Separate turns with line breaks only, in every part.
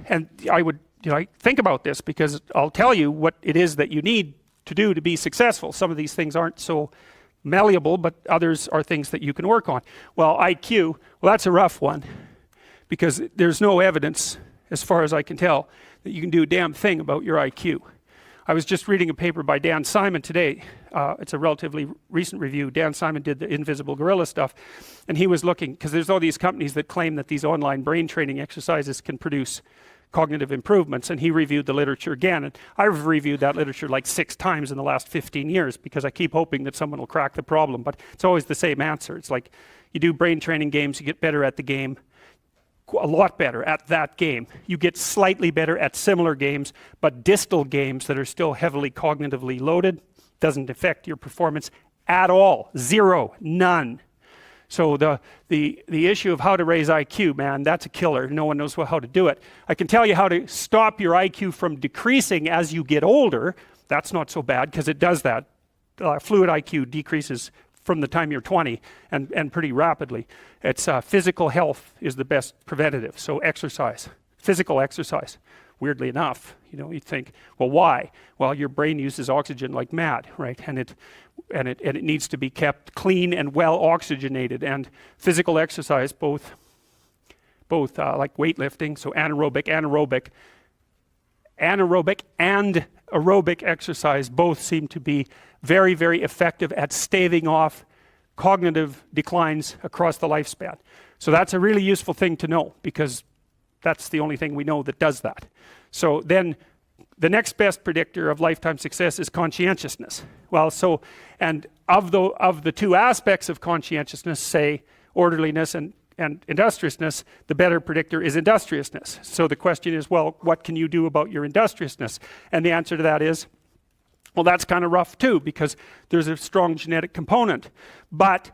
And I would think about this, because I'll tell you what it is that you need to do to be successful. Some of these things aren't so malleable, but others are things that you can work on. Well, IQ, well, that's a rough one, because there's no evidence, as far as I can tell, that you can do a damn thing about your IQ. I was just reading a paper by Dan Simon today. It's a relatively recent review. Dan Simon did the invisible gorilla stuff, and he was looking, because there's all these companies that claim that these online brain training exercises can produce cognitive improvements, and he reviewed the literature again. And I've reviewed that literature like 6 times in the last 15 years, because I keep hoping that someone will crack the problem, but it's always the same answer. It's like, you do brain training games, you get better at the game, a lot better at that game. You get slightly better at similar games, but distal games that are still heavily cognitively loaded doesn't affect your performance at all. Zero, none. So the issue of how to raise IQ, man, that's a killer. No one knows how to do it. I can tell you how to stop your IQ from decreasing as you get older. That's not so bad, because it does that. Fluid IQ decreases from the time you're 20 and pretty rapidly. It's physical health is the best preventative. So exercise, physical exercise. Weirdly enough, you think, well, why? Well, your brain uses oxygen like mad, right? And it needs to be kept clean and well oxygenated. And physical exercise, both like weightlifting, so anaerobic and aerobic exercise, both seem to be very, very effective at staving off cognitive declines across the lifespan. So that's a really useful thing to know, because that's the only thing we know that does that. So then the next best predictor of lifetime success is conscientiousness. Well, so, and of the 2 aspects of conscientiousness, say orderliness and industriousness, the better predictor is industriousness. So the question is, well, what can you do about your industriousness? And the answer to that is, well, that's kind of rough too, because there's a strong genetic component. But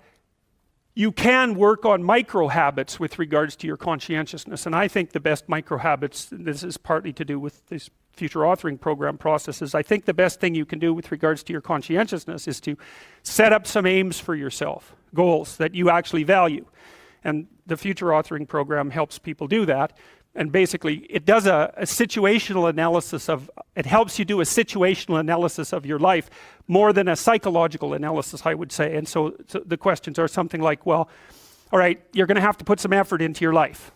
you can work on micro habits with regards to your conscientiousness. And I think the best micro habits, this is partly to do with this future authoring program processes, I think the best thing you can do with regards to your conscientiousness is to set up some aims for yourself, goals that you actually value. And the future authoring program helps people do that. And basically, it does a situational analysis it helps you do a situational analysis of your life more than a psychological analysis, I would say. And so the questions are something like, well, all right, you're going to have to put some effort into your life.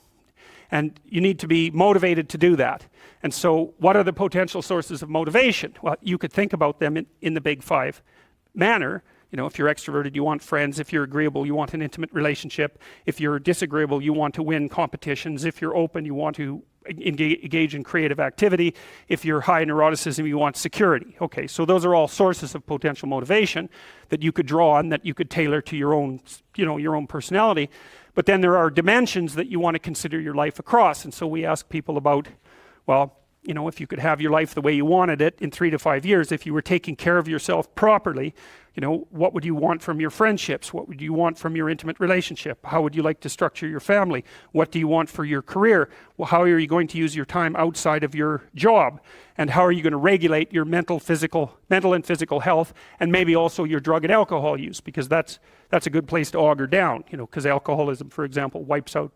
And you need to be motivated to do that. And so what are the potential sources of motivation? Well, you could think about them in the big 5 manner. If you're extroverted, you want friends. If you're agreeable, you want an intimate relationship. If you're disagreeable, you want to win competitions. If you're open, you want to engage in creative activity. If you're high in neuroticism, you want security. Okay, so those are all sources of potential motivation that you could draw on, that you could tailor to your own, your own personality. But then there are dimensions that you want to consider your life across. And so we ask people about, well, if you could have your life the way you wanted it in 3 to 5 years, if you were taking care of yourself properly, what would you want from your friendships? What would you want from your intimate relationship? How would you like to structure your family? What do you want for your career? Well, how are you going to use your time outside of your job? And how are you going to regulate your mental and physical health, and maybe also your drug and alcohol use? Because that's a good place to auger down, because alcoholism, for example, wipes out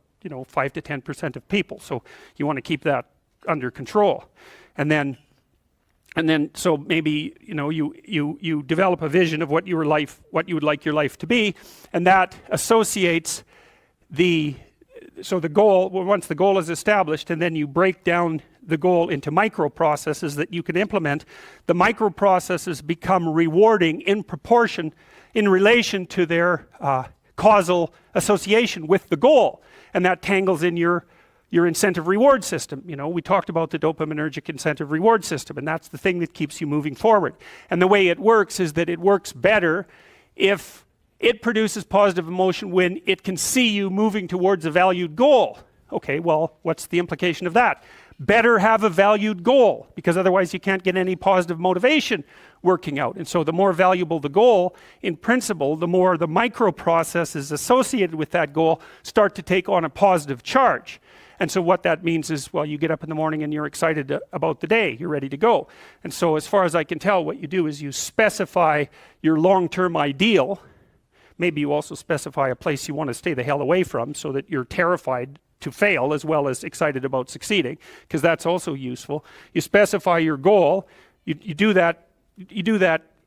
5 to 10% of people. So you want to keep that under control. And then so maybe you develop a vision of what you would like your life to be, and that associates the goal. Once the goal is established, and then you break down the goal into micro processes that you can implement, the micro processes become rewarding in proportion, in relation to their causal association with the goal, and that tangles in your incentive reward system. We talked about the dopaminergic incentive reward system, and that's the thing that keeps you moving forward. And the way it works is that it works better if it produces positive emotion when it can see you moving towards a valued goal. Okay, well, what's the implication of that? Better have a valued goal, because otherwise you can't get any positive motivation working out. And so the more valuable the goal, in principle, the more the micro processes associated with that goal start to take on a positive charge. And so what that means is, well, you get up in the morning and you're excited about the day, you're ready to go. And so as far as I can tell, what you do is you specify your long-term ideal. Maybe you also specify a place you want to stay the hell away from, so that you're terrified to fail as well as excited about succeeding, because that's also useful. You specify your goal. You do that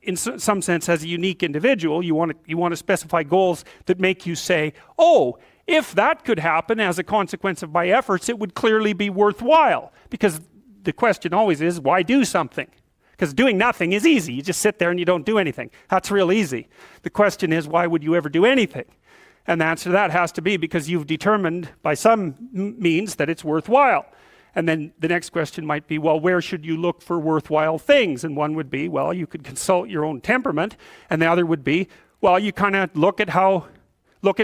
in some sense as a unique individual. You want to specify goals that make you say, oh, if that could happen as a consequence of my efforts, it would clearly be worthwhile. Because the question always is, why do something? Because doing nothing is easy. You just sit there and you don't do anything. That's real easy. The question is, why would you ever do anything? And the answer to that has to be because you've determined by some means that it's worthwhile. And then the next question might be, well, where should you look for worthwhile things? And one would be, well, you could consult your own temperament. And the other would be, well, you kind of look at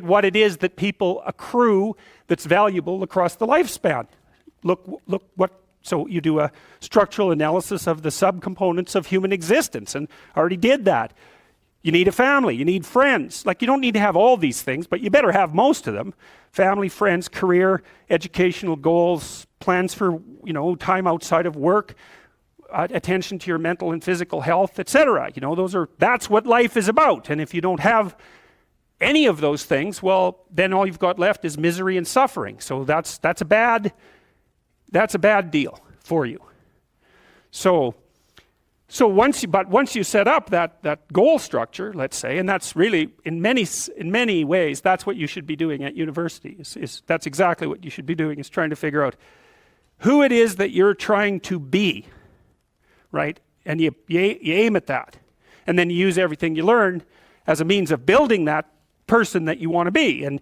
what it is that people accrue that's valuable across the lifespan. So you do a structural analysis of the subcomponents of human existence, and I already did that. You need a family, you need friends. Like, you don't need to have all these things, but you better have most of them. Family, friends, career, educational goals, plans for, time outside of work, attention to your mental and physical health, etc. That's what life is about. And if you don't have any of those things, well, then all you've got left is misery and suffering. So that's a bad deal for you. So once you set up that goal structure, let's say, and that's really in many ways that's what you should be doing at university. That's exactly what you should be doing, is trying to figure out who it is that you're trying to be, right? And you aim at that, and then you use everything you learn as a means of building that person that you want to be. And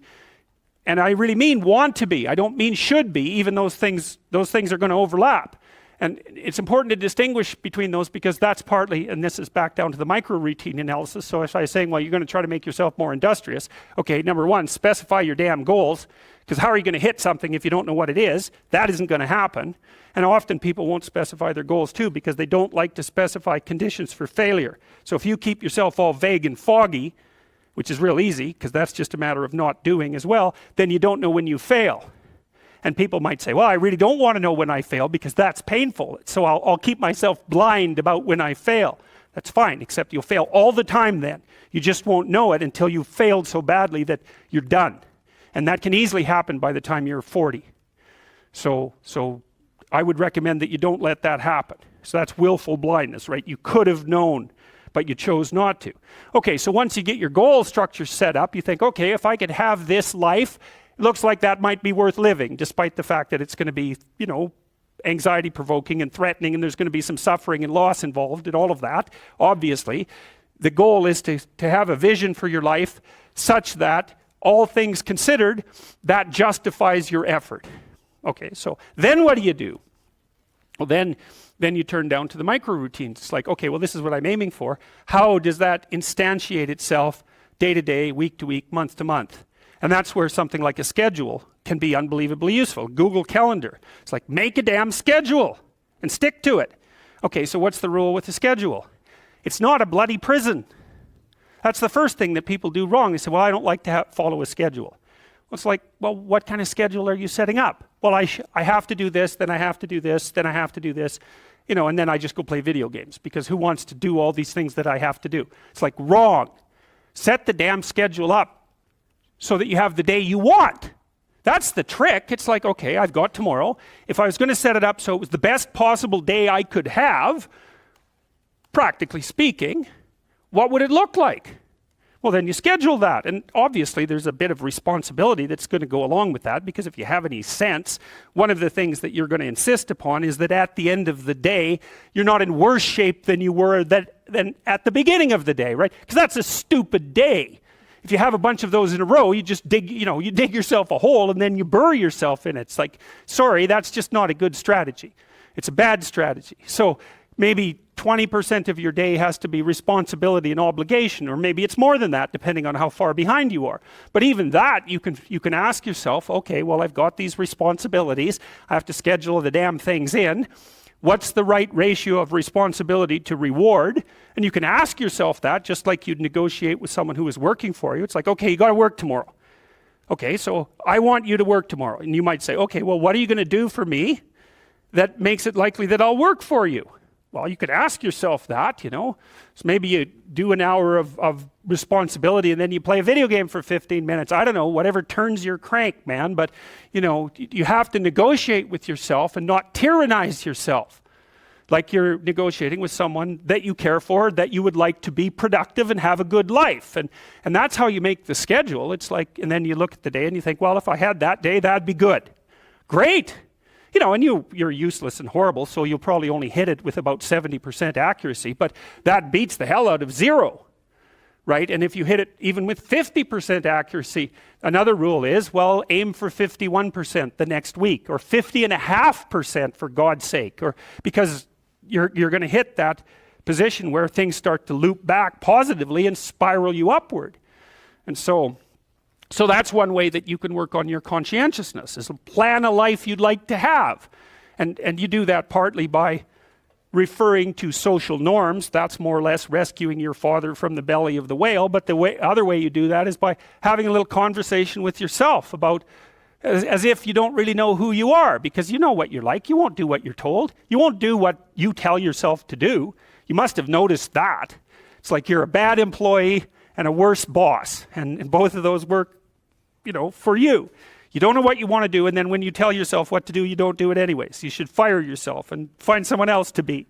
I really mean want to be. I don't mean should be, even those things are going to overlap. And it's important to distinguish between those, because that's partly, and this is back down to the micro-routine analysis. So if I was saying, well, you're going to try to make yourself more industrious. Okay, number one, specify your damn goals, because how are you going to hit something if you don't know what it is? That isn't going to happen. And often people won't specify their goals too, because they don't like to specify conditions for failure. So if you keep yourself all vague and foggy, which is real easy, because that's just a matter of not doing as well, then you don't know when you fail. And people might say, well, I really don't want to know when I fail because that's painful. So I'll keep myself blind about when I fail. That's fine, except you'll fail all the time then. You just won't know it until you've failed so badly that you're done. And that can easily happen by the time you're 40. So I would recommend that you don't let that happen. So that's willful blindness, right? You could have known, but you chose not to. Okay, so once you get your goal structure set up, you think, okay, if I could have this life, it looks like that might be worth living, despite the fact that it's going to be, anxiety provoking and threatening, and there's going to be some suffering and loss involved in all of that. Obviously, the goal is to have a vision for your life such that, all things considered, that justifies your effort. Okay, so then what do? Well, then you turn down to the micro routines. It's like, okay, well, this is what I'm aiming for. How does that instantiate itself day to day, week to week, month to month? And that's where something like a schedule can be unbelievably useful. Google Calendar. It's like, make a damn schedule and stick to it. Okay, so what's the rule with the schedule? It's not a bloody prison. That's the first thing that people do wrong. They say, well, I don't like to follow a schedule. Well, it's like, well, what kind of schedule are you setting up? Well, I have to do this, then I have to do this, then I have to do this, and then I just go play video games, because who wants to do all these things that I have to do? It's like, wrong. Set the damn schedule up so that you have the day you want. That's the trick. It's like, okay, I've got tomorrow. If I was going to set it up so it was the best possible day I could have, practically speaking, what would it look like? Well, then you schedule that. And obviously there's a bit of responsibility that's going to go along with that, because if you have any sense, one of the things that you're going to insist upon is that at the end of the day, you're not in worse shape than you were than at the beginning of the day, right? Because that's a stupid day. If you have a bunch of those in a row, you just dig yourself a hole and then you bury yourself in it. It's like, sorry, that's just not a good strategy. It's a bad strategy. So maybe 20% of your day has to be responsibility and obligation, or maybe it's more than that, depending on how far behind you are. But even that, you can ask yourself, okay, well, I've got these responsibilities. I have to schedule the damn things in. What's the right ratio of responsibility to reward? And you can ask yourself that, just like you'd negotiate with someone who is working for you. It's like, okay, you got to work tomorrow. Okay, so I want you to work tomorrow. And you might say, okay, well, what are you going to do for me that makes it likely that I'll work for you? Well, you could ask yourself that, you know. So maybe you do an hour of responsibility and then you play a video game for 15 minutes. I don't know, whatever turns your crank, man. But, you know, you have to negotiate with yourself and not tyrannize yourself. Like you're negotiating with someone that you care for, that you would like to be productive and have a good life. And that's how you make the schedule. It's like, and then you look at the day and you think, well, if I had that day, that'd be good. Great. You know, and you're useless and horrible, so you'll probably only hit it with about 70% accuracy, but that beats the hell out of 0, right? And if you hit it even with 50% accuracy, another rule is, well, aim for 51% the next week, or 50.5% for God's sake, or because you're going to hit that position where things start to loop back positively and spiral you upward. And so that's one way that you can work on your conscientiousness, is plan a life you'd like to have. And you do that partly by referring to social norms. That's more or less rescuing your father from the belly of the whale. But the other way you do that is by having a little conversation with yourself about, as if you don't really know who you are, because you know what you're like. You won't do what you're told. You won't do what you tell yourself to do. You must have noticed that. It's like you're a bad employee and a worse boss. And both of those work, you know, for you. You don't know what you want to do, and then when you tell yourself what to do, you don't do it anyways. You should fire yourself and find someone else to be.